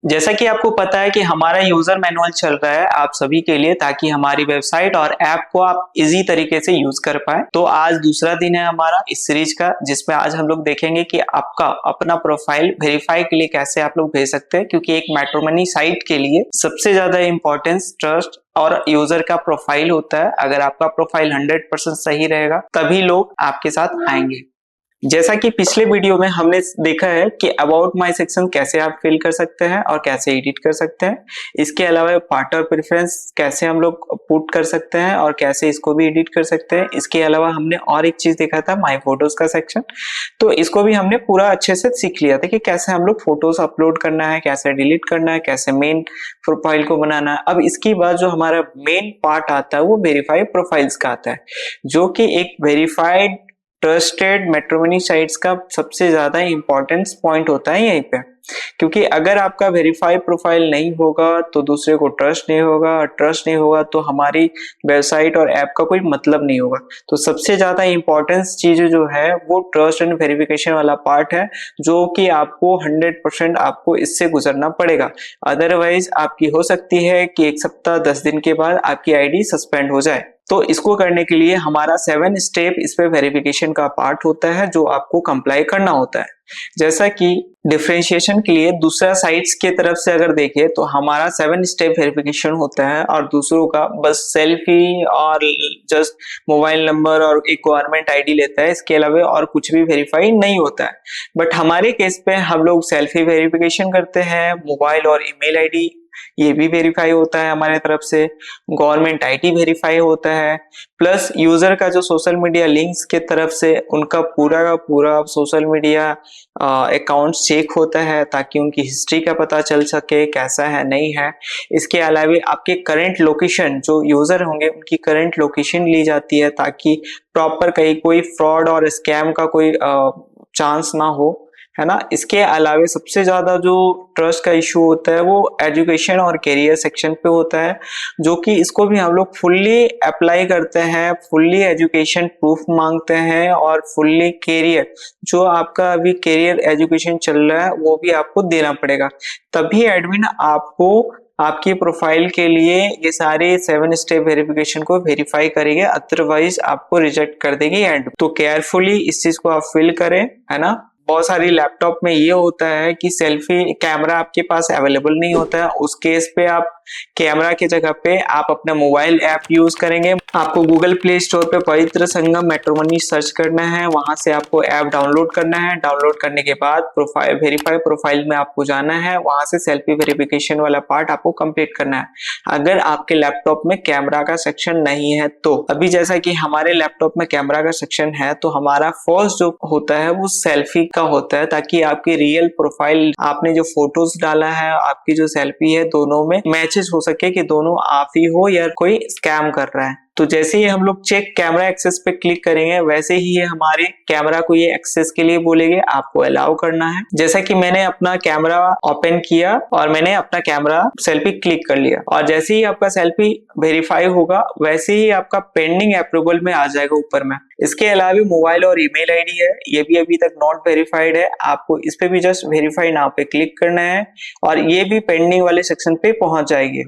जैसा कि आपको पता है कि हमारा यूजर मैनुअल चल रहा है आप सभी के लिए, ताकि हमारी वेबसाइट और ऐप को आप इजी तरीके से यूज कर पाए। तो आज दूसरा दिन है हमारा इस सीरीज का, जिसमें आज हम लोग देखेंगे कि आपका अपना प्रोफाइल वेरीफाई के लिए कैसे आप लोग भेज सकते हैं। क्योंकि एक मैट्रिमोनी साइट के लिए सबसे ज्यादा इंपॉर्टेंस ट्रस्ट और यूजर का प्रोफाइल होता है। अगर आपका प्रोफाइल 100% सही रहेगा तभी लोग आपके साथ आएंगे। जैसा कि पिछले वीडियो में हमने देखा है कि अबाउट माय सेक्शन कैसे आप फिल कर सकते हैं और कैसे एडिट कर सकते हैं। इसके अलावा पार्टनर प्रेफरेंस कैसे हम लोग पुट कर सकते हैं और कैसे इसको भी एडिट कर सकते हैं। इसके अलावा हमने और एक चीज देखा था, माय फोटोज का सेक्शन। तो इसको भी हमने पूरा अच्छे से सीख लिया था कि कैसे हम लोग फोटोज अपलोड करना है, कैसे डिलीट करना है, कैसे मेन प्रोफाइल को बनाना है। अब इसके बाद जो हमारा मेन पार्ट आता है वो वेरीफाइड प्रोफाइल्स का आता है, जो कि एक वेरीफाइड ट्रस्टेड मैट्रिमोनी साइट्स का सबसे ज्यादा इंपॉर्टेंस पॉइंट होता है यहीं पे। क्योंकि अगर आपका वेरीफाइड प्रोफाइल नहीं होगा तो दूसरे को ट्रस्ट नहीं होगा, और ट्रस्ट नहीं होगा तो हमारी वेबसाइट और ऐप का कोई मतलब नहीं होगा। तो सबसे ज्यादा इंपॉर्टेंस चीज जो है वो ट्रस्ट एंड वेरिफिकेशन वाला पार्ट है, जो कि आपको 100% आपको इससे गुजरना पड़ेगा। अदरवाइज आपकी हो सकती है कि 1 सप्ताह 10 दिन के बाद आपकी आईडी सस्पेंड हो जाए। तो इसको करने के लिए हमारा 7 स्टेप इस पे वेरिफिकेशन का पार्ट होता है, जो आपको कंप्लाई करना होता है। जैसा कि डिफरेंशिएशन के लिए दूसरा साइट्स के तरफ से अगर देखें तो हमारा 7 स्टेप वेरिफिकेशन होता है, और दूसरों का बस सेल्फी और जस्ट मोबाइल नंबर और एक गवर्नमेंट आईडी लेता है। इसके अलावा और कुछ भी वेरीफाई नहीं होता है। बट हमारे केस पे हम लोग सेल्फी वेरिफिकेशन करते हैं, मोबाइल और ईमेल आईडी ये भी वेरीफाई होता है हमारे तरफ से, गवर्नमेंट आईडी वेरीफाई होता है, प्लस यूजर का जो सोशल मीडिया लिंक्स के तरफ से उनका पूरा का पूरा सोशल मीडिया अकाउंट चेक होता है, ताकि उनकी हिस्ट्री का पता चल सके कैसा है नहीं है। इसके अलावा आपके करंट लोकेशन, जो यूजर होंगे उनकी करंट लोकेशन ली जाती है, ताकि प्रॉपर कहीं कोई फ्रॉड और स्कैम का कोई चांस ना हो, है ना। इसके अलावा सबसे ज्यादा जो ट्रस्ट का इशू होता है वो एजुकेशन और करियर सेक्शन पे होता है, जो कि इसको भी हम लोग फुल्ली अप्लाई करते हैं, फुल्ली एजुकेशन प्रूफ मांगते हैं, और फुल्ली करियर जो आपका अभी करियर एजुकेशन चल रहा है वो भी आपको देना पड़ेगा। तभी एडमिन आपको आपकी प्रोफाइल के लिए ये सारे 7 स्टेप वेरिफिकेशन को वेरीफाई करेंगे, अदरवाइज आपको रिजेक्ट कर देगी एंड। तो केयरफुली इस चीज को आप फिल करें, है ना। बहुत सारी लैपटॉप में ये होता है कि सेल्फी कैमरा आपके पास अवेलेबल नहीं होता है। उस केस पे आप कैमरा की जगह पे आप अपना मोबाइल ऐप यूज करेंगे। आपको गूगल प्ले स्टोर पे पवित्र संगम मैट्रिमोनी सर्च करना है, वहां से आपको ऐप डाउनलोड करना है। डाउनलोड करने के बाद प्रोफाइल वेरीफाई प्रोफाइल में आपको जाना है, वहां से सेल्फी वेरिफिकेशन वाला पार्ट आपको कंप्लीट करना है। अगर आपके लैपटॉप में कैमरा का सेक्शन नहीं है तो अभी जैसा कि हमारे लैपटॉप में कैमरा का सेक्शन है, तो हमारा फर्स्ट जो होता है वो सेल्फी का होता है, ताकि आपकी रियल प्रोफाइल आपने जो फोटोज डाला है आपकी जो सेल्फी है दोनों में मैचेस हो सके कि दोनों आप ही हो या कोई स्कैम कर रहा है। तो जैसे ही हम लोग चेक कैमरा एक्सेस पे क्लिक करेंगे, वैसे ही ये हमारे कैमरा को ये एक्सेस के लिए बोलेंगे, आपको अलाउ करना है। जैसा कि मैंने अपना कैमरा ओपन किया और मैंने अपना कैमरा सेल्फी क्लिक कर लिया, और जैसे ही आपका सेल्फी वेरीफाई होगा वैसे ही आपका पेंडिंग अप्रूवल में आ जाएगा ऊपर में। इसके अलावा मोबाइल और ईमेल आईडी है, ये भी अभी तक नॉट वेरीफाइड है। आपको इस पे भी जस्ट वेरीफाई नाउ पे क्लिक करना है, और ये भी पेंडिंग वाले सेक्शन पे पहुंच जाएगी।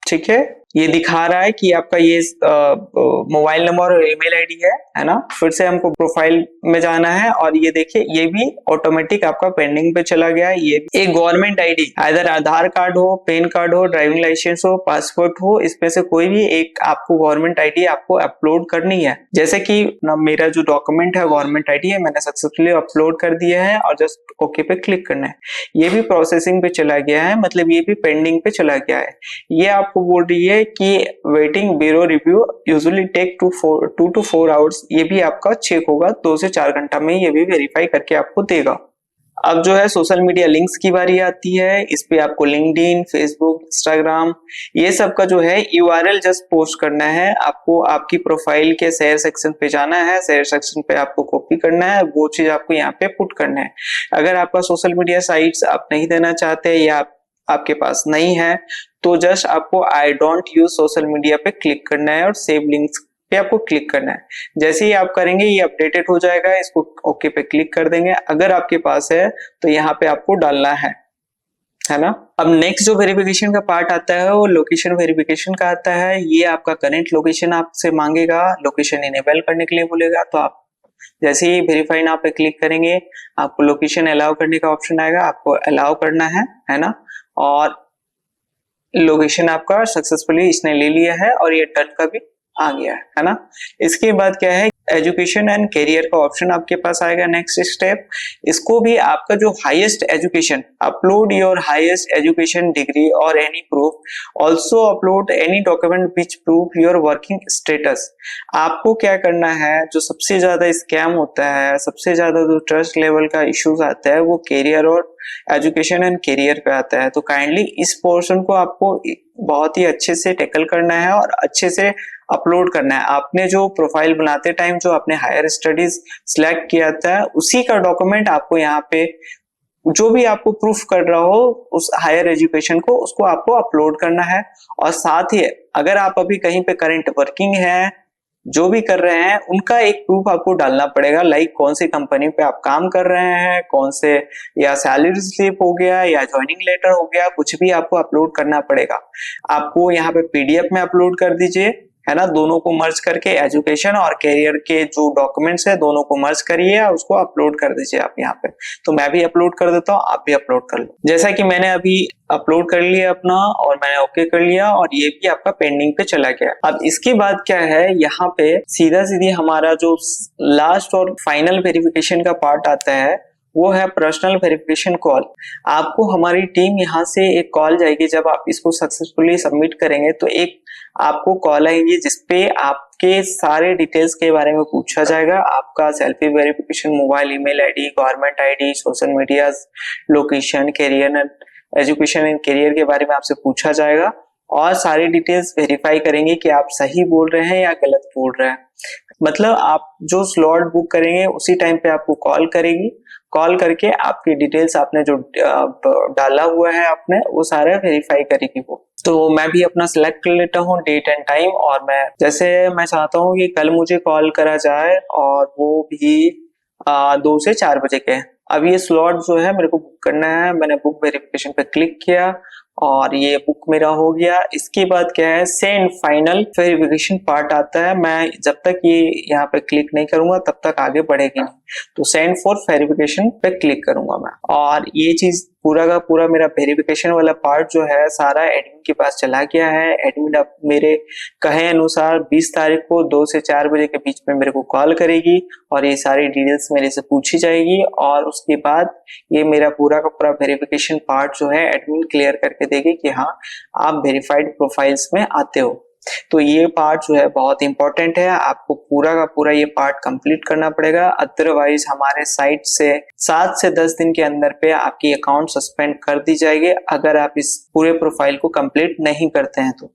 ठीक है, ये दिखा रहा है कि आपका ये मोबाइल नंबर और ईमेल आईडी है ना। फिर से हमको प्रोफाइल में जाना है, और ये देखिए ये भी ऑटोमेटिक आपका पेंडिंग पे चला गया है। ये एक गवर्नमेंट आईडी, आइदर आधार कार्ड हो, पैन कार्ड हो, ड्राइविंग लाइसेंस हो, पासपोर्ट हो, इसमें से कोई भी एक आपको गवर्नमेंट आईडी आपको अपलोड करनी है। जैसे कि मेरा जो डॉक्यूमेंट है गवर्नमेंट आईडी है, मैंने सक्सेसफुली अपलोड कर दिया है, और जस्ट ओके पे क्लिक करना है। ये भी प्रोसेसिंग पे चला गया है, मतलब ये भी पेंडिंग पे चला गया है। ये आपको बोल रही है कि waiting bureau review usually take 2 to 4 hours. ये भी आपका चेक होगा 2 से 4 घंटा में, ये भी वेरीफाई करके आपको देगा। अब जो है सोशल मीडिया लिंक्स की बारी आती है। इस पे आपको लिंक्डइन, फेसबुक, इंस्टाग्राम ये सब का जो है यूआरएल जस्ट पोस्ट करना है। आपको आपकी प्रोफाइल के शेयर सेक्शन पे जाना है, शेयर सेक्शन पे आपको कॉपी करना है, वो चीज आपको यहाँ पे पुट करना है। अगर आपका सोशल मीडिया साइट्स आप नहीं देना चाहते या आपके पास नहीं है, तो जस्ट आपको I don't use social media पे क्लिक करना है और सेव लिंक्स पे आपको क्लिक करना है। जैसे ही आप करेंगे ये अपडेटेड हो जाएगा, इसको ओके पे क्लिक कर देंगे। अगर आपके पास है तो यहाँ पे आपको डालना है है ना। अब नेक्स्ट जो वेरिफिकेशन का पार्ट आता है वो लोकेशन वेरिफिकेशन का आता है। ये आपका करंट लोकेशन आपसे मांगेगा, लोकेशन इनेबल करने के लिए बोलेगा। तो आप जैसे ही वेरीफाई नाउ पे क्लिक करेंगे आपको लोकेशन अलाउ करने का ऑप्शन आएगा, आपको अलाउ करना है ना। और लोकेशन आपका सक्सेसफुली इसने ले लिया है और ये डन का भी आ गया है ना। इसके बाद क्या है, एजुकेशन एंड करियर का ऑप्शन आपके पास आएगा। नेक्स्ट स्टेप, इसको भी आपका जो highest education, upload your highest education degree और any proof, also upload any document which proof your working status. आपको क्या करना है, जो सबसे ज्यादा स्कैम होता है, सबसे ज्यादा जो ट्रस्ट लेवल का इश्यूज आता है वो करियर और एजुकेशन एंड करियर पे आता है। तो काइंडली इस पोर्शन को आपको बहुत ही अच्छे से टैकल करना है और अच्छे से अपलोड करना है। आपने जो प्रोफाइल बनाते टाइम जो आपने हायर स्टडीज सिलेक्ट किया था उसी का डॉक्यूमेंट आपको यहाँ पे जो भी आपको प्रूफ कर रहा हो उस हायर एजुकेशन को, उसको आपको अपलोड करना है। और साथ ही अगर आप अभी कहीं पे करंट वर्किंग है, जो भी कर रहे हैं उनका एक प्रूफ आपको डालना पड़ेगा, लाइक कौन सी कंपनी पे आप काम कर रहे हैं, कौन से, या सैलरी स्लिप हो गया या ज्वाइनिंग लेटर हो गया, कुछ भी आपको अपलोड करना पड़ेगा। आपको यहाँ पे पीडीएफ में अपलोड कर दीजिए, है ना। दोनों को मर्ज करके एजुकेशन और करियर के जो डॉक्यूमेंट्स है दोनों को मर्ज करिए और उसको अपलोड कर दीजिए आप यहाँ पे। तो मैं भी अपलोड कर देता हूँ, आप भी अपलोड कर लो। जैसा कि मैंने अभी अपलोड कर लिया अपना और मैंने ओके कर लिया और ये भी आपका पेंडिंग पे चला गया। अब इसके बाद क्या है, यहाँ पे सीधा सीधी हमारा जो लास्ट और फाइनल वेरिफिकेशन का पार्ट आता है वो है पर्सनल वेरिफिकेशन कॉल। आपको हमारी टीम यहाँ से एक कॉल जाएगी, जब आप इसको सक्सेसफुली सबमिट करेंगे तो एक आपको कॉल आएगी जिसपे आपके सारे डिटेल्स के बारे में पूछा जाएगा। आपका selfie verification, mobile, email ID, government ID, social media, location, career, education and career के बारे में आपसे पूछा जाएगा और सारी डिटेल्स वेरीफाई करेंगे कि आप सही बोल रहे हैं या गलत बोल रहे हैं। मतलब आप जो स्लॉट बुक करेंगे उसी टाइम पे आपको कॉल करेगी, कॉल करके आपकी डिटेल्स आपने जो डाला हुआ है आपने वो सारा वेरीफाई करेगी वो। तो मैं भी अपना सिलेक्ट कर लेता हूँ डेट एंड टाइम, और मैं चाहता हूँ कि कल मुझे कॉल करा जाए और वो भी 2 से 4 बजे के। अब ये स्लॉट जो है मेरे को बुक करना है। मैंने बुक वेरिफिकेशन पे क्लिक किया और ये बुक मेरा हो गया। इसके बाद क्या है, सेंड फाइनल वेरिफिकेशन पार्ट आता है। मैं जब तक ये यहाँ पे क्लिक नहीं करूंगा तब तक आगे बढ़ेगी नहीं। तो सेंड फॉर वेरिफिकेशन पे क्लिक करूंगा मैं, और ये चीज पूरा का पूरा मेरा वेरिफिकेशन वाला पार्ट जो है सारा एडमिन के पास चला गया है। एडमिन अब मेरे कहे अनुसार 20 तारीख को 2 से 4 बजे के बीच में मेरे को कॉल करेगी और ये सारी डिटेल्स मेरे से पूछी जाएगी और उसके बाद ये मेरा पूरा का पूरा वेरिफिकेशन पार्ट जो है एडमिन क्लियर करके देगी कि हाँ आप वेरीफाइड प्रोफाइल्स में आते हो। तो ये पार्ट जो है बहुत इंपॉर्टेंट है, आपको पूरा का पूरा ये पार्ट कंप्लीट करना पड़ेगा, अदरवाइज हमारे साइट से 7 से 10 दिन के अंदर पे आपकी अकाउंट सस्पेंड कर दी जाएगी अगर आप इस पूरे प्रोफाइल को कंप्लीट नहीं करते हैं तो।